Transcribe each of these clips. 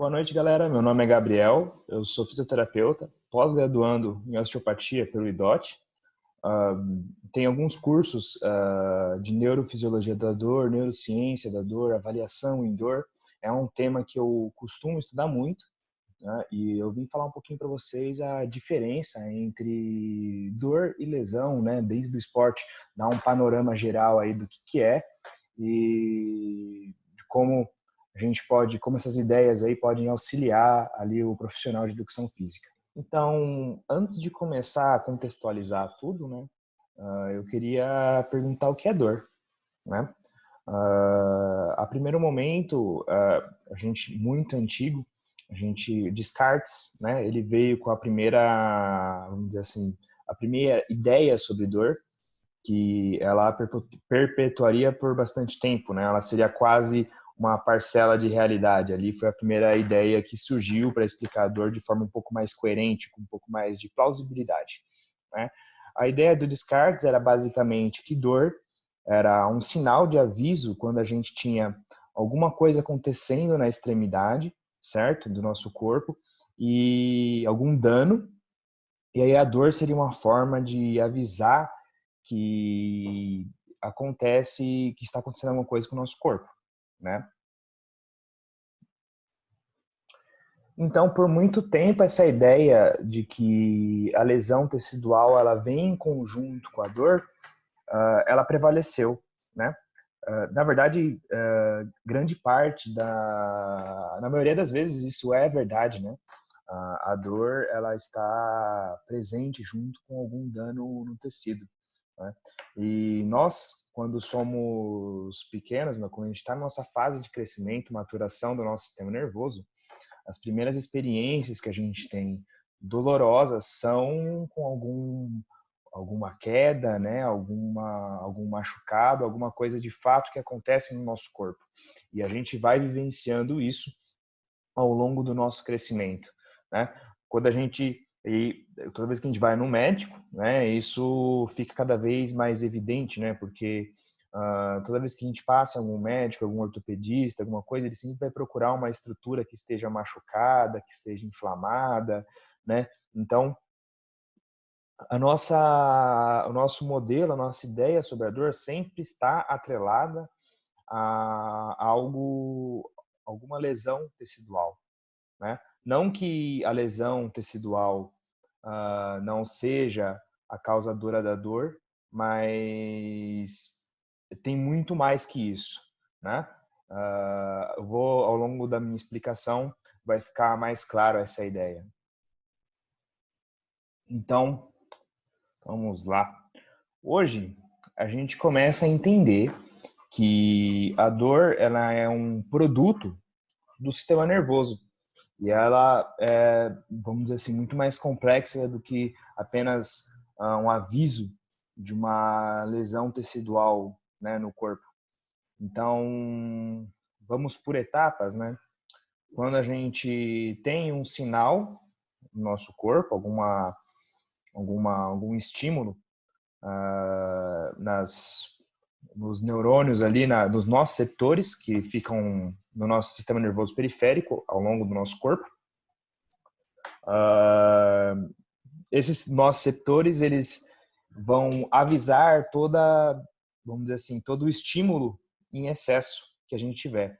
Boa noite, galera. Meu nome é Gabriel, eu sou fisioterapeuta, pós-graduando em osteopatia pelo IDOT. Tenho alguns cursos de neurofisiologia da dor, neurociência da dor, avaliação em dor. É um tema que eu costumo estudar muito, né? E eu vim falar um pouquinho para vocês a diferença entre dor e lesão, né? Desde o esporte, dar um panorama geral aí do que é e de como a gente pode, como essas ideias aí podem auxiliar ali o profissional de educação física. Então, antes de começar a contextualizar tudo, né, eu queria perguntar o que é dor, né? A primeiro momento, a gente muito antigo, a gente Descartes, né? Ele veio com a primeira, vamos dizer assim, a primeira ideia sobre dor, que ela perpetuaria por bastante tempo, né? Ela seria quase uma parcela de realidade. Ali foi a primeira ideia que surgiu para explicar a dor de forma um pouco mais coerente, com um pouco mais de plausibilidade, né? A ideia do Descartes era basicamente que dor era um sinal de aviso quando a gente tinha alguma coisa acontecendo na extremidade, certo? Do nosso corpo, e algum dano, e aí a dor seria uma forma de avisar que acontece, que está acontecendo alguma coisa com o nosso corpo, né? Então, por muito tempo, essa ideia de que a lesão tecidual ela vem em conjunto com a dor, ela prevaleceu, né? Na verdade, grande parte na maioria das vezes isso é verdade, né? A dor ela está presente junto com algum dano no tecido, né? E nós, quando somos pequenos, quando a gente está na nossa fase de crescimento, maturação do nosso sistema nervoso, as primeiras experiências que a gente tem dolorosas são com alguma queda, né? Algum machucado, alguma coisa de fato que acontece no nosso corpo. E a gente vai vivenciando isso ao longo do nosso crescimento, né? Quando a gente e toda vez que a gente vai no médico, né, isso fica cada vez mais evidente, né? Porque toda vez que a gente passa em algum médico, algum ortopedista, alguma coisa, ele sempre vai procurar uma estrutura que esteja machucada, que esteja inflamada, né? Então, o nosso modelo, a nossa ideia sobre a dor sempre está atrelada a alguma lesão tecidual, né? Não que a lesão tecidual não seja a causadora da dor, mas tem muito mais que isso, né? Eu vou, ao longo da minha explicação, vai ficar mais claro essa ideia. Então, vamos lá. Hoje, a gente começa a entender que a dor ela é um produto do sistema nervoso. E ela é, vamos dizer assim, muito mais complexa do que apenas um aviso de uma lesão tecidual, né, no corpo. Então, vamos por etapas, né? Quando a gente tem um sinal no nosso corpo, algum estímulo nos neurônios ali, nos nossos receptores, que ficam no nosso sistema nervoso periférico, ao longo do nosso corpo. Esses nossos receptores, eles vão avisar vamos dizer assim, todo o estímulo em excesso que a gente tiver.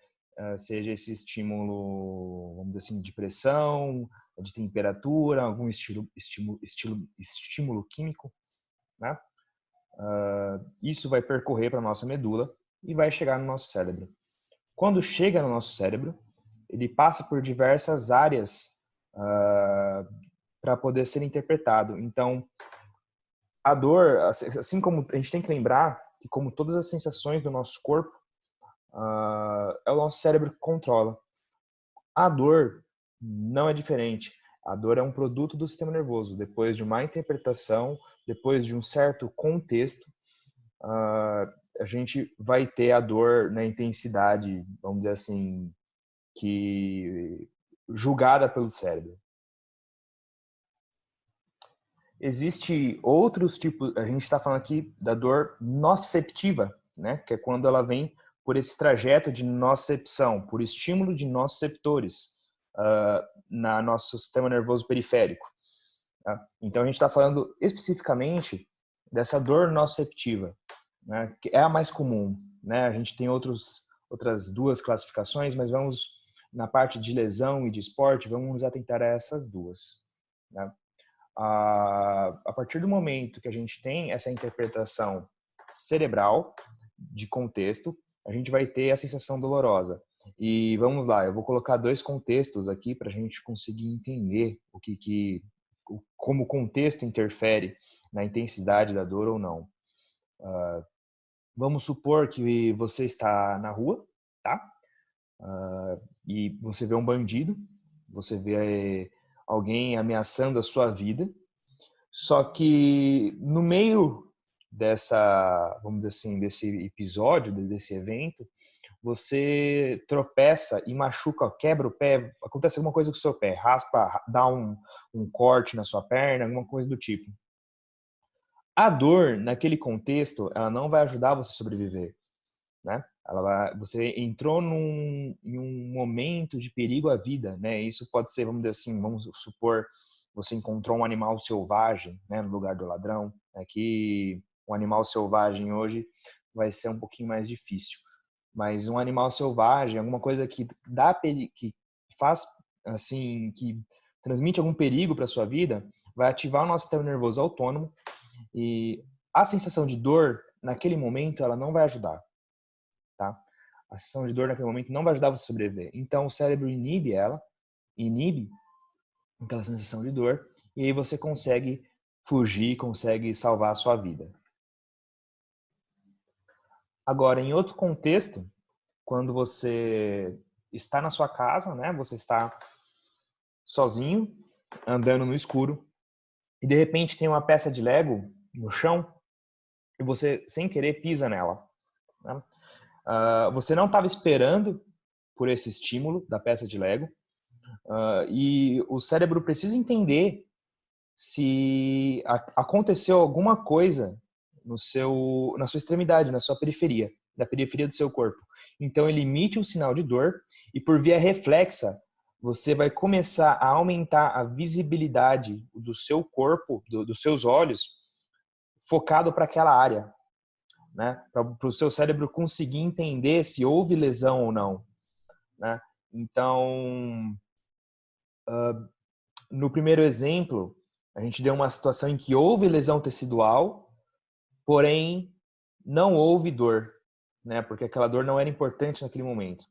Seja esse estímulo, vamos dizer assim, de pressão, de temperatura, algum estímulo químico, né? Isso vai percorrer para a nossa medula e vai chegar no nosso cérebro. Quando chega no nosso cérebro, ele passa por diversas áreas para poder ser interpretado. Então, a dor, assim como a gente tem que lembrar que como todas as sensações do nosso corpo, é o nosso cérebro que controla. A dor não é diferente. A dor é um produto do sistema nervoso. Depois de uma interpretação, depois de um certo contexto, a gente vai ter a dor na intensidade, vamos dizer assim, que julgada pelo cérebro. Existe outros tipos, a gente está falando aqui da dor nociceptiva, né? Que é quando ela vem por esse trajeto de nocicepção, por estímulo de nociceptores. na nosso sistema nervoso periférico. Tá? Então, a gente está falando especificamente dessa dor nociceptiva, né, que é a mais comum. Né? A gente tem outras duas classificações, mas vamos, na parte de lesão e de esporte, vamos nos atentar a essas duas. Né? A partir do momento que a gente tem essa interpretação cerebral de contexto, a gente vai ter a sensação dolorosa. E vamos lá, eu vou colocar 2 contextos aqui para a gente conseguir entender como o contexto interfere na intensidade da dor ou não. Vamos supor que você está na rua, tá? E você vê um bandido, você vê alguém ameaçando a sua vida, só que no meio vamos dizer assim, desse episódio, desse evento, você tropeça e machuca, quebra o pé, acontece alguma coisa com o seu pé, raspa, dá um corte na sua perna, alguma coisa do tipo. A dor, naquele contexto, ela não vai ajudar você a sobreviver, né? Você entrou em um momento de perigo à vida, né? Isso pode ser, vamos dizer assim, vamos supor, você encontrou um animal selvagem, né, no lugar do ladrão. Aqui, um animal selvagem hoje vai ser um pouquinho mais difícil. Mas um animal selvagem, alguma coisa que que faz assim, que transmite algum perigo para sua vida, vai ativar o nosso sistema nervoso autônomo e a sensação de dor naquele momento ela não vai ajudar, tá? A sensação de dor naquele momento não vai ajudar você a sobreviver. Então o cérebro inibe aquela sensação de dor e aí você consegue fugir, consegue salvar a sua vida. Agora, em outro contexto, quando você está na sua casa, né? Você está sozinho, andando no escuro, e de repente tem uma peça de Lego no chão e você, sem querer, pisa nela. Né? Você não estava esperando por esse estímulo da peça de Lego e o cérebro precisa entender se aconteceu alguma coisa na sua extremidade, na sua periferia, da periferia do seu corpo. Então ele emite um sinal de dor e por via reflexa você vai começar a aumentar a visibilidade do seu corpo, dos seus olhos, focado para aquela área, né? Para o seu cérebro conseguir entender se houve lesão ou não, né? Então, no primeiro exemplo, a gente deu uma situação em que houve lesão tecidual, porém não houve dor, né? Porque aquela dor não era importante naquele momento.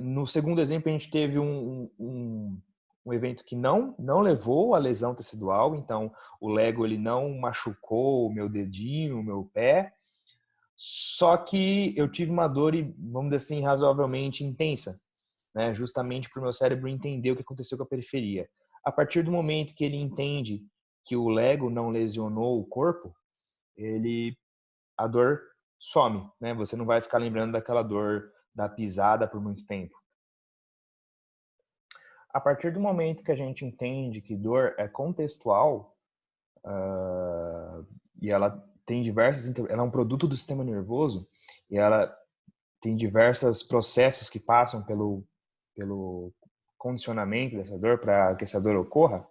No segundo exemplo, a gente teve um evento que não levou à lesão tecidual, então o Lego ele não machucou o meu dedinho, o meu pé, só que eu tive uma dor, vamos dizer assim, razoavelmente intensa, né? Justamente para o meu cérebro entender o que aconteceu com a periferia. A partir do momento que ele entende que o Lego não lesionou o corpo, a dor some, né? Você não vai ficar lembrando daquela dor da pisada por muito tempo. A partir do momento que a gente entende que dor é contextual e ela tem ela é um produto do sistema nervoso e ela tem diversos processos que passam pelo condicionamento dessa dor para que essa dor ocorra,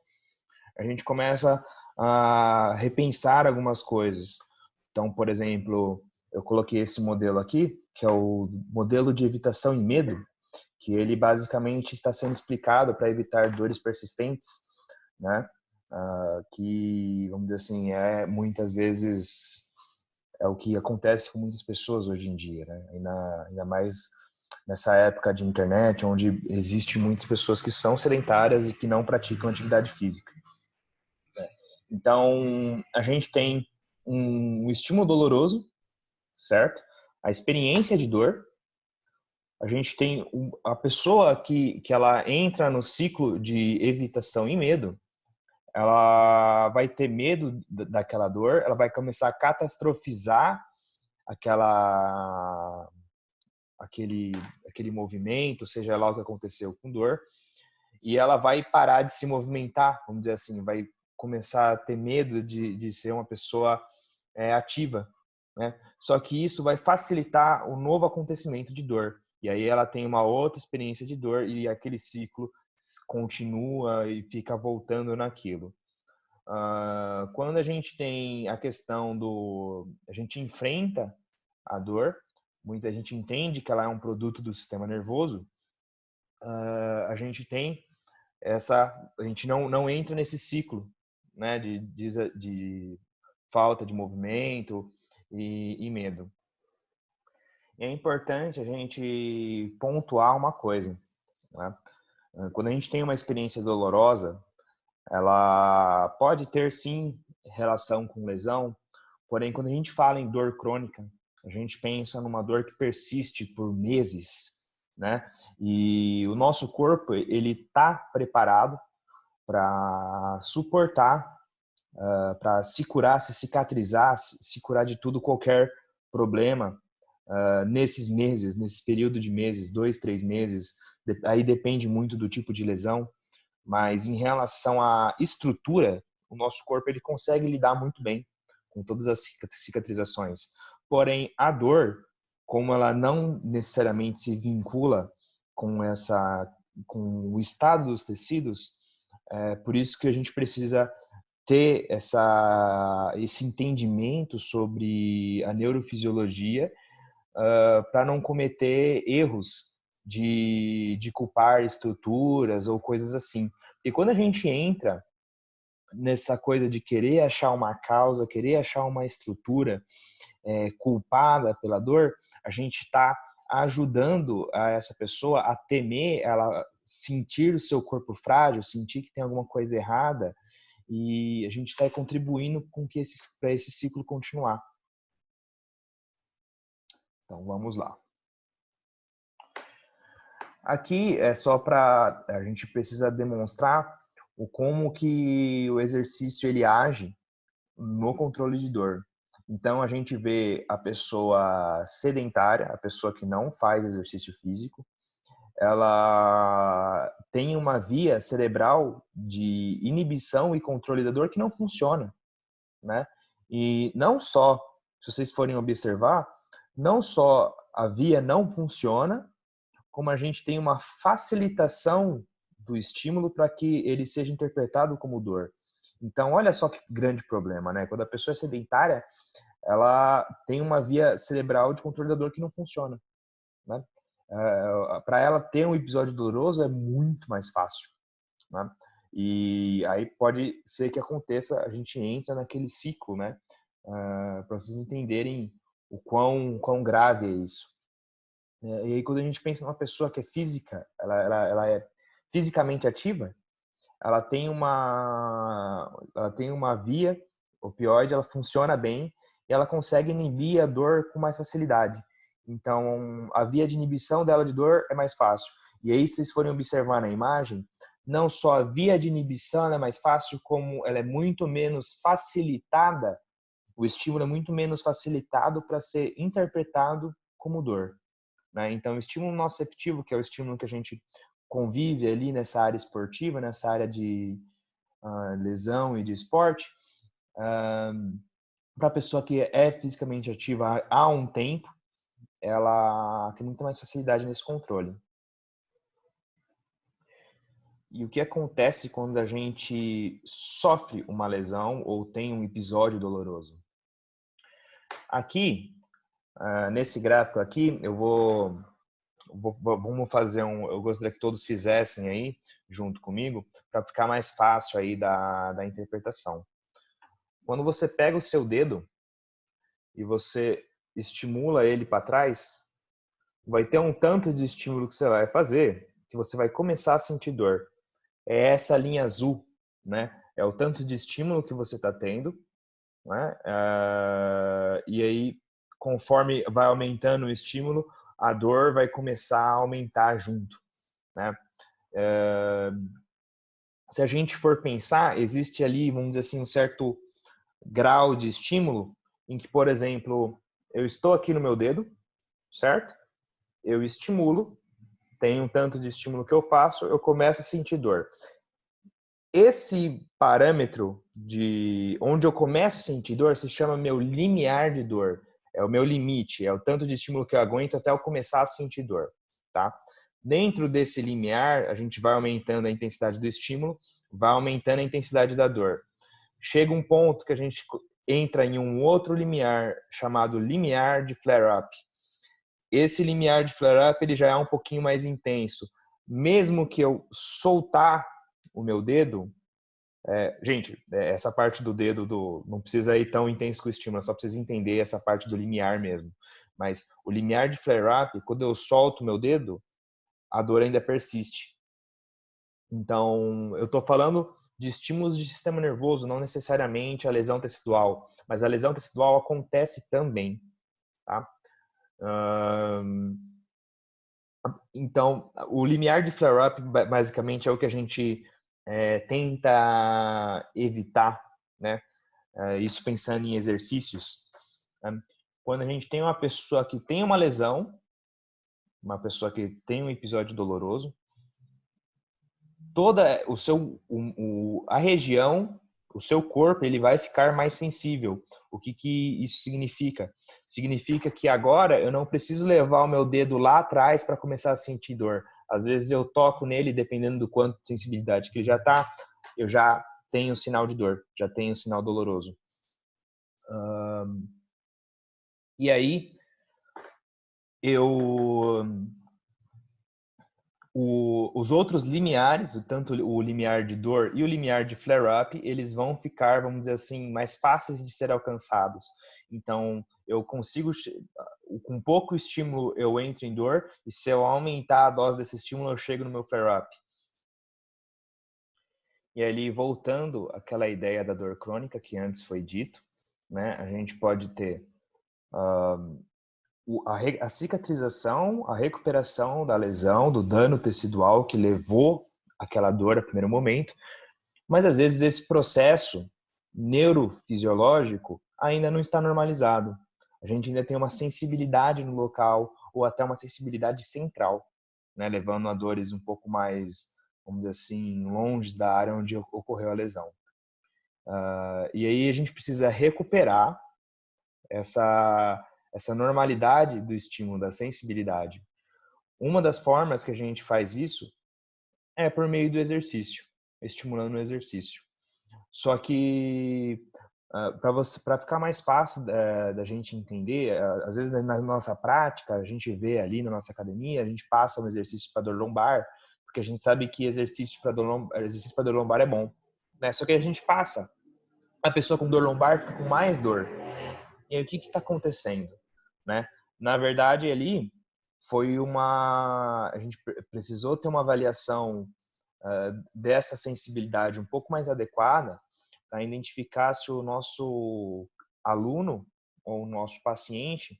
a gente começa a repensar algumas coisas. Então, por exemplo, eu coloquei esse modelo aqui, que é o modelo de evitação e medo, que ele basicamente está sendo explicado para evitar dores persistentes, né? Que, vamos dizer assim, muitas vezes é o que acontece com muitas pessoas hoje em dia, né? Ainda mais nessa época de internet, onde existe muitas pessoas que são sedentárias e que não praticam atividade física. Então, a gente tem um estímulo doloroso, certo? A experiência de dor. A gente tem a pessoa que ela entra no ciclo de evitação e medo, ela vai ter medo daquela dor, ela vai começar a catastrofizar aquele movimento, seja lá o que aconteceu com dor, e ela vai parar de se movimentar, vamos dizer assim, vai começar a ter medo de ser uma pessoa ativa, né? Só que isso vai facilitar o novo acontecimento de dor. E aí ela tem uma outra experiência de dor e aquele ciclo continua e fica voltando naquilo. Quando a gente tem a questão a gente enfrenta a dor, muita gente entende que ela é um produto do sistema nervoso, a gente tem a gente não entra nesse ciclo, né, de falta de movimento e medo. E é importante a gente pontuar uma coisa, né? Quando a gente tem uma experiência dolorosa, ela pode ter sim relação com lesão, porém quando a gente fala em dor crônica, a gente pensa numa dor que persiste por meses, né? E o nosso corpo, ele está preparado para suportar, para se curar, se cicatrizar, se curar de tudo, qualquer problema nesses meses, nesse período de meses, 2, 3 meses. Aí depende muito do tipo de lesão, mas em relação à estrutura, o nosso corpo ele consegue lidar muito bem com todas as cicatrizações. Porém, a dor, como ela não necessariamente se vincula com o estado dos tecidos, é por isso que a gente precisa ter esse entendimento sobre a neurofisiologia para não cometer erros de culpar estruturas ou coisas assim. E quando a gente entra nessa coisa de querer achar uma causa, querer achar uma estrutura culpada pela dor, a gente está ajudando essa pessoa a temer, ela sentir o seu corpo frágil, sentir que tem alguma coisa errada, e a gente está contribuindo para esse ciclo continuar. Então vamos lá. Aqui é só para a gente precisa demonstrar como que o exercício ele age no controle de dor. Então a gente vê a pessoa sedentária, a pessoa que não faz exercício físico, ela tem uma via cerebral de inibição e controle da dor que não funciona, né? E não só, se vocês forem observar, não só a via não funciona, como a gente tem uma facilitação do estímulo para que ele seja interpretado como dor. Então, olha só que grande problema, né? Quando a pessoa é sedentária, ela tem uma via cerebral de controle da dor que não funciona, né? Para ela ter um episódio doloroso é muito mais fácil, né? E aí pode ser que aconteça, a gente entra naquele ciclo, né? Para vocês entenderem o quão grave é isso. E aí quando a gente pensa numa pessoa que é física, ela é fisicamente ativa, ela tem uma via opioide, ela funciona bem e ela consegue inibir a dor com mais facilidade. Então, a via de inibição dela de dor é mais fácil. E aí, se vocês forem observar na imagem, não só a via de inibição é mais fácil, como ela é muito menos facilitada, o estímulo é muito menos facilitado para ser interpretado como dor, né? Então, o estímulo nociceptivo, que é o estímulo que a gente convive ali nessa área esportiva, nessa área de lesão e de esporte, para a pessoa que é fisicamente ativa há um tempo, ela tem muito mais facilidade nesse controle. E o que acontece quando a gente sofre uma lesão ou tem um episódio doloroso? Aqui, nesse gráfico aqui, vamos fazer eu gostaria que todos fizessem aí, junto comigo, para ficar mais fácil aí da interpretação. Quando você pega o seu dedo e você estimula ele para trás, vai ter um tanto de estímulo que você vai fazer que você vai começar a sentir dor. É essa linha azul, né? É o tanto de estímulo que você está tendo, né? E aí, conforme vai aumentando o estímulo, a dor vai começar a aumentar junto, né? Se a gente for pensar, existe ali, vamos dizer assim, um certo grau de estímulo em que, por exemplo, eu estou aqui no meu dedo, certo? Eu estimulo, tem um tanto de estímulo que eu faço, eu começo a sentir dor. Esse parâmetro de onde eu começo a sentir dor se chama meu limiar de dor. É o meu limite, é o tanto de estímulo que eu aguento até eu começar a sentir dor. tá? Dentro desse limiar, a gente vai aumentando a intensidade do estímulo, vai aumentando a intensidade da dor. Chega um ponto que a gente entra em um outro limiar, chamado limiar de flare-up. Esse limiar de flare-up ele já é um pouquinho mais intenso. Mesmo que eu soltar o meu dedo, gente, essa parte do dedo não precisa ir tão intenso com o estímulo, só precisa entender essa parte do limiar mesmo. Mas o limiar de flare-up, quando eu solto o meu dedo, a dor ainda persiste. Então, eu estou falando de estímulos de sistema nervoso, não necessariamente a lesão tecidual, mas a lesão tecidual acontece também, tá? Então, o limiar de flare-up, basicamente, é o que a gente tenta evitar, né? Isso pensando em exercícios. Né? Quando a gente tem uma pessoa que tem uma lesão, uma pessoa que tem um episódio doloroso, toda a região, o seu corpo, ele vai ficar mais sensível. O que isso significa? Significa que agora eu não preciso levar o meu dedo lá atrás para começar a sentir dor. Às vezes eu toco nele, dependendo do quanto de sensibilidade que ele já está, eu já tenho sinal de dor, já tenho sinal doloroso. E aí, os outros limiares, tanto o limiar de dor e o limiar de flare-up, eles vão ficar, vamos dizer assim, mais fáceis de ser alcançados. Então, eu consigo, com pouco estímulo, eu entro em dor, e se eu aumentar a dose desse estímulo, eu chego no meu flare-up. E ali, voltando àquela ideia da dor crônica que antes foi dito, né, a gente pode ter a cicatrização, a recuperação da lesão, do dano tecidual que levou aquela dor a primeiro momento, mas às vezes esse processo neurofisiológico ainda não está normalizado. A gente ainda tem uma sensibilidade no local ou até uma sensibilidade central, né, levando a dores um pouco mais, vamos dizer assim, longe da área onde ocorreu a lesão. E aí a gente precisa recuperar essa normalidade do estímulo, da sensibilidade. Uma das formas que a gente faz isso é por meio do exercício, estimulando o exercício. Só que para ficar mais fácil da gente entender, às vezes na nossa prática, a gente vê ali na nossa academia, a gente passa um exercício para dor lombar, porque a gente sabe que exercício para dor lombar é bom, né? Só que a gente passa, a pessoa com dor lombar fica com mais dor. E aí, o que está acontecendo? Né? Na verdade, ali a gente precisou ter uma avaliação dessa sensibilidade um pouco mais adequada para identificar se o nosso aluno ou o nosso paciente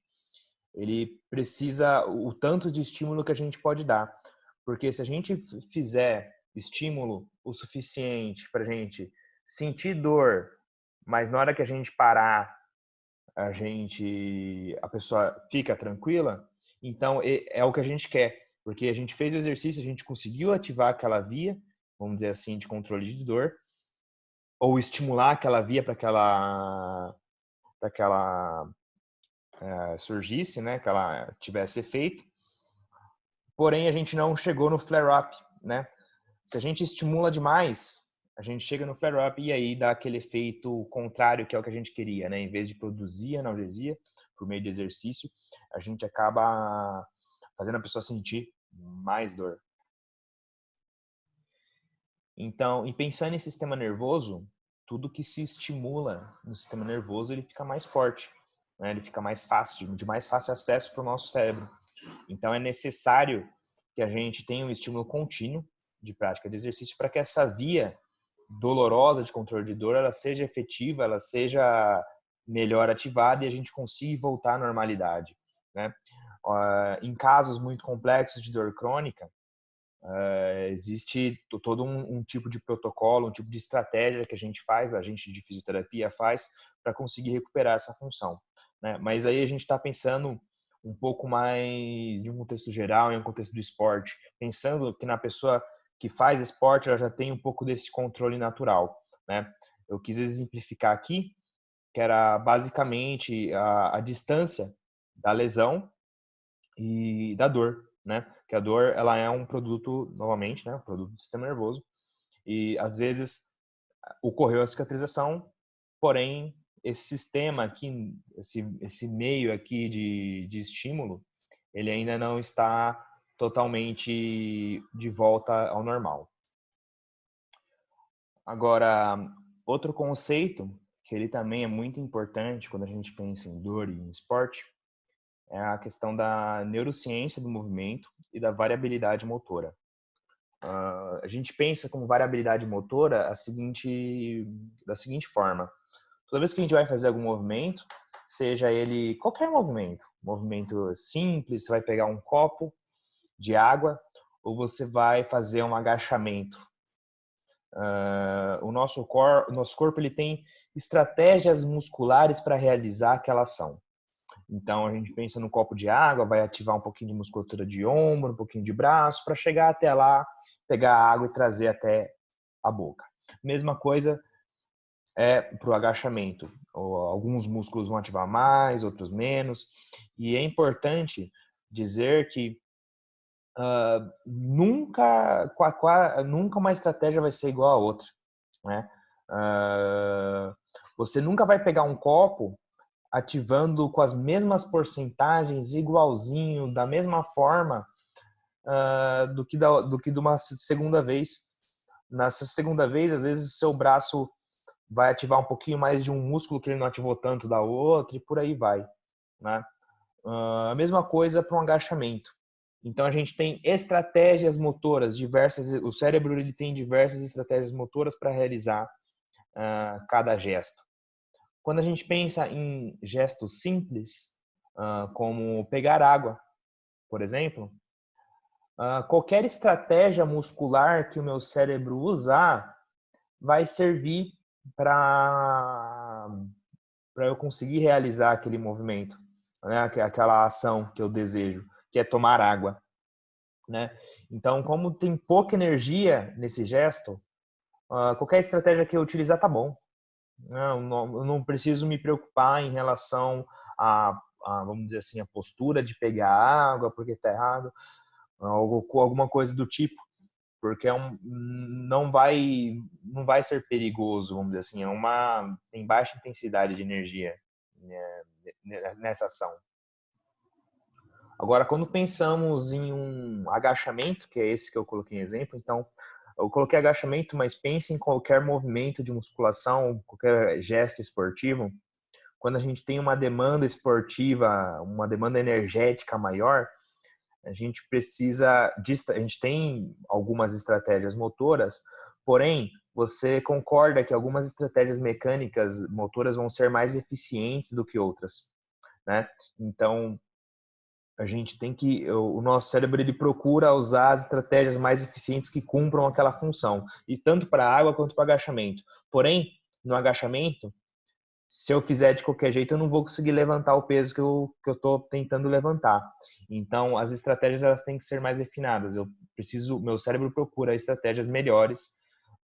ele precisa o tanto de estímulo que a gente pode dar. Porque se a gente fizer estímulo o suficiente para a gente sentir dor, mas na hora que a gente parar a pessoa fica tranquila, então é o que a gente quer, porque a gente fez o exercício, a gente conseguiu ativar aquela via, vamos dizer assim, de controle de dor, ou estimular aquela via para que ela surgisse, né, que ela tivesse efeito, porém a gente não chegou no flare-up, né? Se a gente estimula demais, a gente chega no flare-up e aí dá aquele efeito contrário que é o que a gente queria, né? Em vez de produzir analgesia por meio de exercício, a gente acaba fazendo a pessoa sentir mais dor. Então, e pensando em sistema nervoso, tudo que se estimula no sistema nervoso, ele fica mais forte, né? Ele fica mais fácil, de mais fácil acesso para o nosso cérebro. Então, é necessário que a gente tenha um estímulo contínuo de prática de exercício para que essa via dolorosa de controle de dor ela seja efetiva, ela seja melhor ativada e a gente consiga voltar à normalidade, né? Em casos muito complexos de dor crônica, existe todo um tipo de protocolo, um tipo de estratégia que a gente de fisioterapia faz para conseguir recuperar essa função, né? Mas aí a gente está pensando um pouco mais de um contexto geral, em um contexto do esporte, pensando que na pessoa que faz esporte ela já tem um pouco desse controle natural, né? Eu quis exemplificar aqui que era basicamente a distância da lesão e da dor, né? Porque a dor, ela é um produto, novamente, né, um produto do sistema nervoso, e às vezes ocorreu a cicatrização, porém esse sistema aqui, esse meio aqui de estímulo, ele ainda não está totalmente de volta ao normal. Agora, outro conceito que ele também é muito importante quando a gente pensa em dor e em esporte é a questão da neurociência do movimento e da variabilidade motora. A gente pensa como variabilidade motora da seguinte forma: toda vez que a gente vai fazer algum movimento, seja ele qualquer movimento simples, você vai pegar um copo de água ou você vai fazer um agachamento. O nosso corpo ele tem estratégias musculares para realizar aquela ação. Então a gente pensa no copo de água, vai ativar um pouquinho de musculatura de ombro, um pouquinho de braço, para chegar até lá, pegar a água e trazer até a boca. Mesma coisa para o agachamento. Alguns músculos vão ativar mais, outros menos. E é importante dizer que nunca uma estratégia vai ser igual a outra, né? Você nunca vai pegar um copo ativando com as mesmas porcentagens, igualzinho, da mesma forma, do que de uma segunda vez. Na segunda vez, às vezes, o seu braço vai ativar um pouquinho mais de um músculo que ele não ativou tanto da outra, e por aí vai, né? A mesma coisa para um agachamento. Então, a gente tem estratégias motoras diversas, o cérebro ele tem diversas estratégias motoras para realizar cada gesto. Quando a gente pensa em gestos simples, como pegar água, por exemplo, qualquer estratégia muscular que o meu cérebro usar vai servir para eu conseguir realizar aquele movimento, né? Aquela ação que eu desejo, que é tomar água, né? Então, como tem pouca energia nesse gesto, qualquer estratégia que eu utilizar tá bom. Eu não preciso me preocupar em relação vamos dizer assim, a postura de pegar água porque está errado, ou alguma coisa do tipo, porque não vai ser perigoso, vamos dizer assim, tem baixa intensidade de energia, né, nessa ação. Agora, quando pensamos em um agachamento, que é esse que eu coloquei em exemplo, então eu coloquei agachamento, mas pense em qualquer movimento de musculação, qualquer gesto esportivo. Quando a gente tem uma demanda esportiva, uma demanda energética maior, a gente a gente tem algumas estratégias motoras, porém, você concorda que algumas estratégias mecânicas motoras vão ser mais eficientes do que outras, né? Então, o nosso cérebro ele procura usar as estratégias mais eficientes que cumpram aquela função, e tanto para água quanto para agachamento. Porém, no agachamento, se eu fizer de qualquer jeito, eu não vou conseguir levantar o peso que eu estou tentando levantar. Então, as estratégias elas têm que ser mais refinadas. Meu cérebro procura estratégias melhores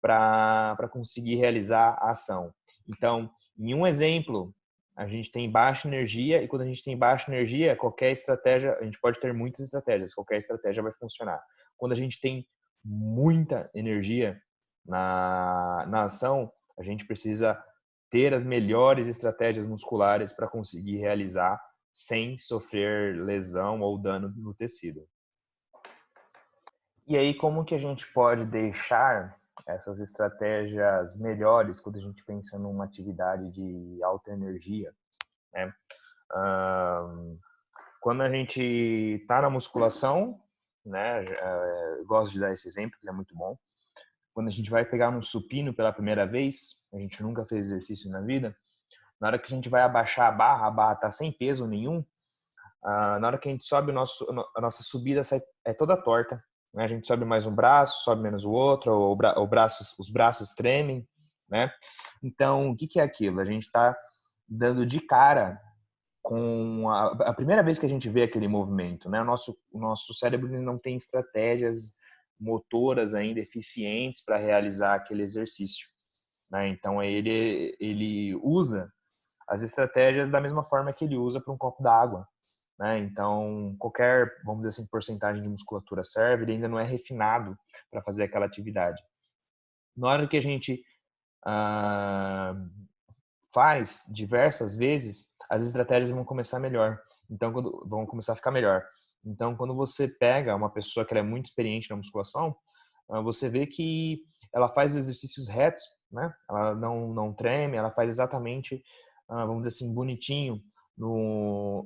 para conseguir realizar a ação. Então, em um exemplo, a gente tem baixa energia, e quando a gente tem baixa energia, qualquer estratégia, a gente pode ter muitas estratégias, qualquer estratégia vai funcionar. Quando a gente tem muita energia na ação, a gente precisa ter as melhores estratégias musculares para conseguir realizar sem sofrer lesão ou dano no tecido. E aí, como que a gente pode deixar essas estratégias melhores quando a gente pensa numa atividade de alta energia, né? Quando a gente está na musculação, né? Eu gosto de dar esse exemplo, que é muito bom. Quando a gente vai pegar um supino pela primeira vez, a gente nunca fez exercício na vida, na hora que a gente vai abaixar a barra está sem peso nenhum, na hora que a gente sobe, a nossa subida é toda torta. Né? A gente sobe mais um braço, sobe menos o outro, os braços tremem. Né? Então, o que é aquilo? A gente está dando de cara com a primeira vez que a gente vê aquele movimento. Né? O nosso cérebro não tem estratégias motoras ainda eficientes para realizar aquele exercício. Né? Então, ele usa as estratégias da mesma forma que ele usa para um copo d'água. né? Então, qualquer, vamos dizer assim, porcentagem de musculatura serve, ele ainda não é refinado para fazer aquela atividade. Na hora que a gente faz diversas vezes, as estratégias vão começar melhor. Então, vão começar a ficar melhor. Então, quando você pega uma pessoa que ela é muito experiente na musculação, você vê que ela faz exercícios retos, né? Ela não treme, ela faz exatamente, vamos dizer assim, bonitinho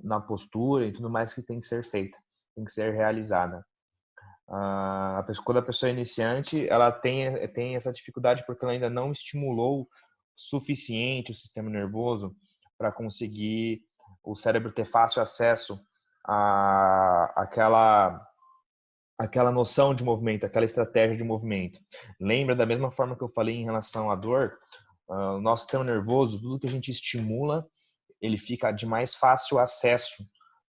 na postura e tudo mais que tem que ser feita, tem que ser realizada. Quando a pessoa é iniciante, ela tem essa dificuldade porque ela ainda não estimulou suficiente o sistema nervoso para conseguir o cérebro ter fácil acesso àquela noção de movimento, aquela estratégia de movimento. Lembra da mesma forma que eu falei em relação à dor, o nosso sistema nervoso, tudo que a gente estimula, ele fica de mais fácil acesso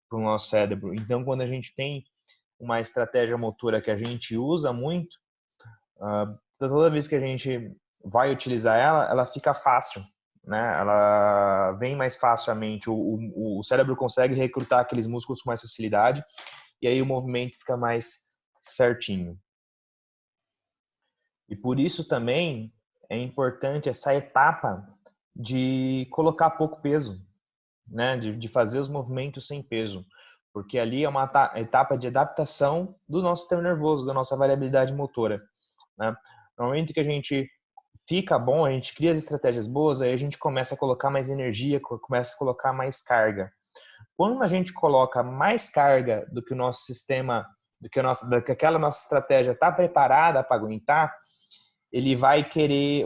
para o nosso cérebro. Então, quando a gente tem uma estratégia motora que a gente usa muito, toda vez que a gente vai utilizar ela fica fácil, né? Ela vem mais facilmente, o cérebro consegue recrutar aqueles músculos com mais facilidade e aí o movimento fica mais certinho. E por isso também é importante essa etapa de colocar pouco peso, né? De fazer os movimentos sem peso, porque ali é uma etapa de adaptação do nosso sistema nervoso, da nossa variabilidade motora, né? No momento que a gente fica bom, a gente cria as estratégias boas, aí a gente começa a colocar mais energia, começa a colocar mais carga. Quando a gente coloca mais carga do que o nosso sistema, do que aquela nossa estratégia está preparada para aguentar,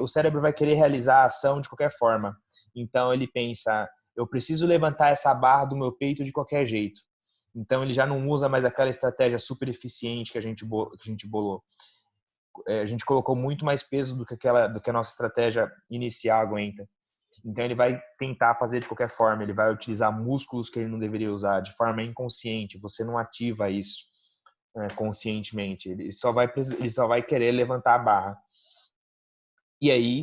o cérebro vai querer realizar a ação de qualquer forma. Então ele pensa, eu preciso levantar essa barra do meu peito de qualquer jeito. Então ele já não usa mais aquela estratégia super eficiente que a gente bolou. A gente colocou muito mais peso do que a nossa estratégia inicial aguenta. Então ele vai tentar fazer de qualquer forma, ele vai utilizar músculos que ele não deveria usar de forma inconsciente. Você não ativa isso conscientemente. Ele só vai querer levantar a barra. E aí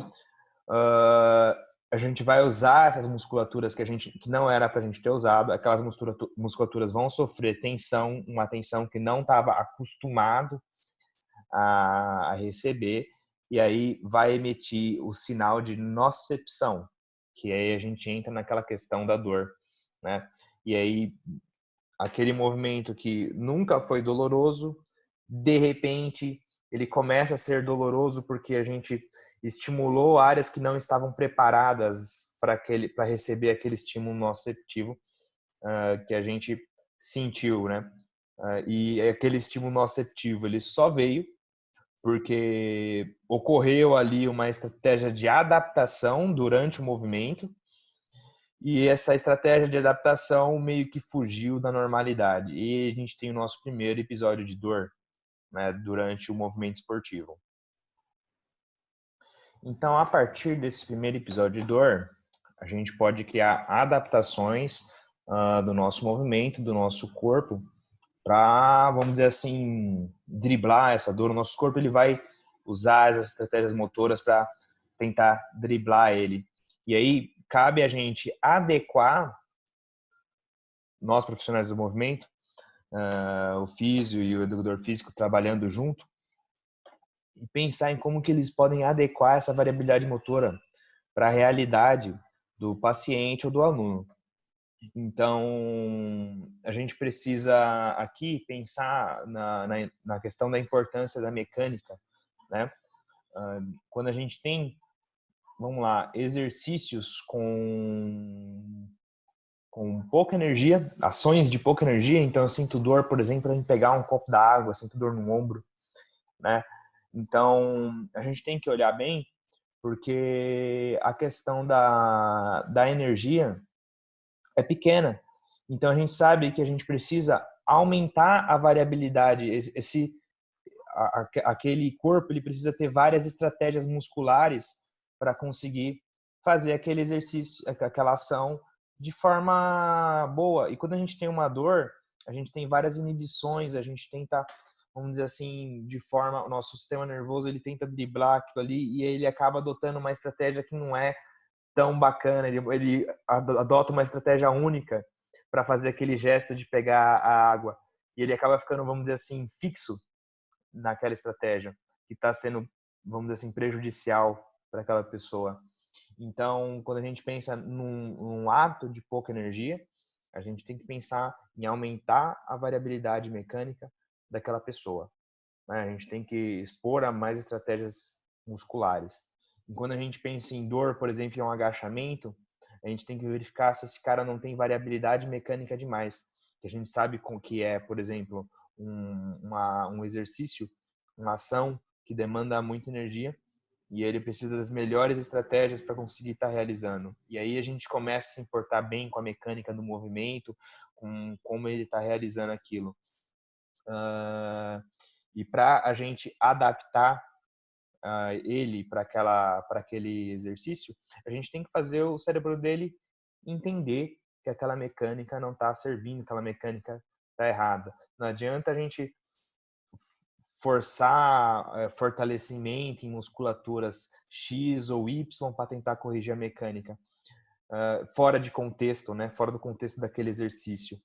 a gente vai usar essas musculaturas que não era para a gente ter usado. Aquelas musculaturas vão sofrer tensão, uma tensão que não estava acostumado a receber, e aí vai emitir o sinal de nocicepção, que aí a gente entra naquela questão da dor, né? E aí aquele movimento que nunca foi doloroso, de repente ele começa a ser doloroso porque a gente estimulou áreas que não estavam preparadas para receber aquele estímulo nociceptivo que a gente sentiu, né? E aquele estímulo nociceptivo ele só veio porque ocorreu ali uma estratégia de adaptação durante o movimento e essa estratégia de adaptação meio que fugiu da normalidade. E a gente tem o nosso primeiro episódio de dor, né, durante o movimento esportivo. Então, a partir desse primeiro episódio de dor, a gente pode criar adaptações do nosso movimento, do nosso corpo, para, vamos dizer assim, driblar essa dor. O nosso corpo ele vai usar as estratégias motoras para tentar driblar ele. E aí cabe a gente adequar, nós profissionais do movimento, o físio e o educador físico trabalhando junto, e pensar em como que eles podem adequar essa variabilidade motora para a realidade do paciente ou do aluno. Então, a gente precisa aqui pensar na questão da importância da mecânica, né? Quando a gente tem, vamos lá, exercícios com pouca energia, ações de pouca energia, então eu sinto dor, por exemplo, em pegar um copo d'água, sinto dor no ombro, né? Então, a gente tem que olhar bem, porque a questão da energia é pequena. Então, a gente sabe que a gente precisa aumentar a variabilidade. Aquele corpo ele precisa ter várias estratégias musculares para conseguir fazer aquele exercício, aquela ação de forma boa. E quando a gente tem uma dor, a gente tem várias inibições, a gente tenta, vamos dizer assim, o nosso sistema nervoso ele tenta driblar aquilo ali e ele acaba adotando uma estratégia que não é tão bacana, ele adota uma estratégia única para fazer aquele gesto de pegar a água. E ele acaba ficando, vamos dizer assim, fixo naquela estratégia, que está sendo, vamos dizer assim, prejudicial para aquela pessoa. Então, quando a gente pensa num ato de pouca energia, a gente tem que pensar em aumentar a variabilidade mecânica daquela pessoa, né? A gente tem que expor a mais estratégias musculares. E quando a gente pensa em dor, por exemplo, em um agachamento, a gente tem que verificar se esse cara não tem variabilidade mecânica demais. Que a gente sabe com que é, por exemplo, um exercício, uma ação que demanda muita energia e ele precisa das melhores estratégias para conseguir estar realizando. E aí a gente começa a se importar bem com a mecânica do movimento, com como ele está realizando aquilo. E para a gente adaptar ele para aquele exercício, a gente tem que fazer o cérebro dele entender que aquela mecânica não está servindo, aquela mecânica está errada. Não adianta a gente forçar fortalecimento em musculaturas X ou Y para tentar corrigir a mecânica fora de contexto, né? Fora do contexto daquele exercício.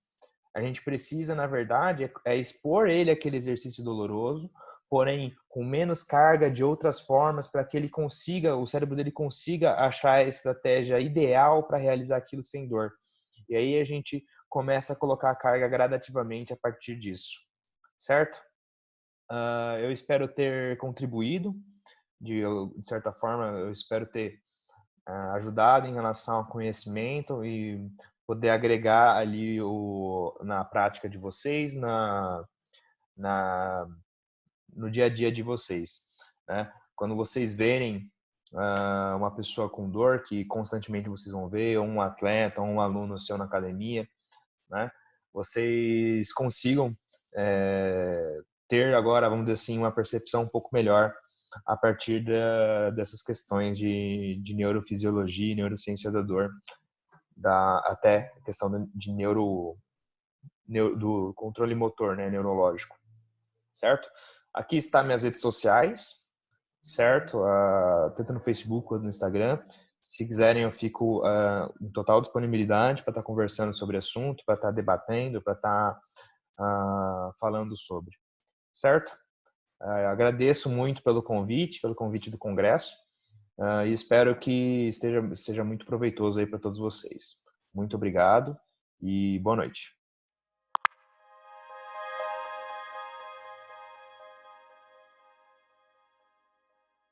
A gente precisa, na verdade, expor ele àquele exercício doloroso, porém com menos carga de outras formas para que ele consiga, o cérebro dele consiga achar a estratégia ideal para realizar aquilo sem dor. E aí a gente começa a colocar a carga gradativamente a partir disso, certo? Eu espero ter contribuído, de certa forma, eu espero ter ajudado em relação ao conhecimento e poder agregar ali na prática de vocês, no dia a dia de vocês, né? Quando vocês verem uma pessoa com dor, que constantemente vocês vão ver, ou um atleta, ou um aluno seu na academia, né? Vocês consigam ter agora, vamos dizer assim, uma percepção um pouco melhor a partir dessas questões de neurofisiologia e neurociência da dor, até a questão de do controle motor, né, neurológico, certo? Aqui está minhas redes sociais, certo? Tanto no Facebook quanto no Instagram. Se quiserem, eu fico em total disponibilidade para estar conversando sobre o assunto, para estar debatendo, para estar falando sobre, certo? Agradeço muito pelo convite do congresso, e espero que seja muito proveitoso aí para todos vocês. Muito obrigado e boa noite.